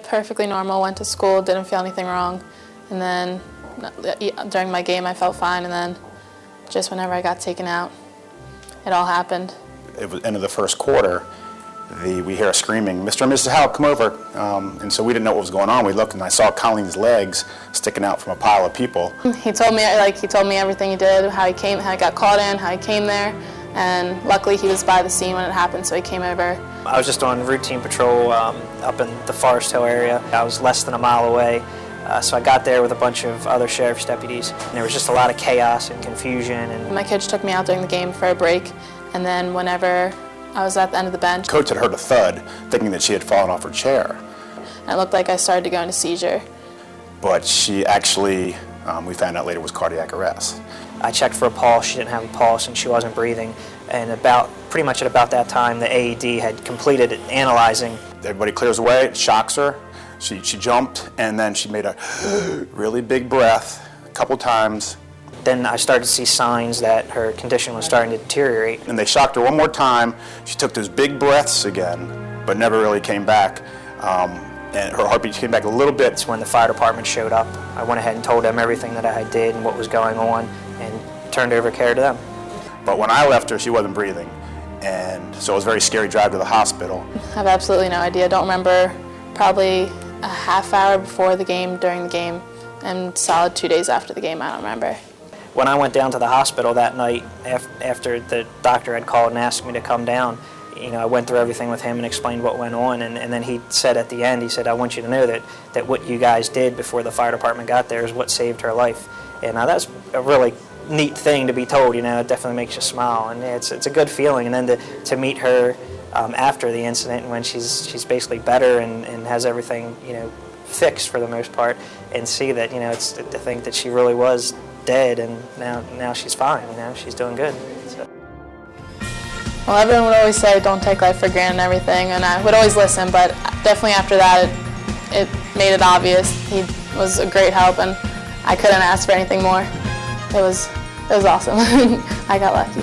perfectly normal, went to school, didn't feel anything wrong. And then during my game I felt fine, and then just whenever I got taken out, it all happened. It was end of the first quarter. We hear screaming, "Mr. and Mrs. Houck, come over." And so we didn't know what was going on. We looked and I saw Colleen's legs sticking out from a pile of people. He told me everything he did, how he got caught in, how he came there, and luckily he was by the scene when it happened, so he came over. I was just on routine patrol up in the Forest Hill area. I was less than a mile away, so I got there with a bunch of other sheriff's deputies. And there was just a lot of chaos and confusion. And my coach took me out during the game for a break, and then whenever I was at the end of the bench, Coach had heard a thud, thinking that she had fallen off her chair. and it looked like I started to go into seizure. But she actually, we found out later, was cardiac arrest. I checked for a pulse. She didn't have a pulse, and she wasn't breathing. And pretty much at about that time, the AED had completed analyzing. Everybody clears away, it shocks her. She jumped, and then she made a really big breath a couple times. Then I started to see signs that her condition was starting to deteriorate. And they shocked her one more time. She took those big breaths again, but never really came back. And her heartbeat came back a little bit. It's when the fire department showed up. I went ahead and told them everything that I did and what was going on, and turned over care to them. But when I left her, she wasn't breathing. And so it was a very scary drive to the hospital. I have absolutely no idea. Don't remember, probably a half hour before the game, during the game, and solid 2 days after the game, I don't remember. When I went down to the hospital that night, after the doctor had called and asked me to come down, I went through everything with him and explained what went on, and then he said at the end, he said, "I want you to know that what you guys did before the fire department got there is what saved her life." And that's a really neat thing to be told, it definitely makes you smile, and it's a good feeling. And then to meet her after the incident, when she's basically better and has everything, fixed for the most part, and see that, it's to think that she really was dead, and now she's fine, she's doing good. So. Well, everyone would always say don't take life for granted and everything, and I would always listen, but definitely after that it made it obvious. He was a great help, and I couldn't ask for anything more. It was awesome. I got lucky.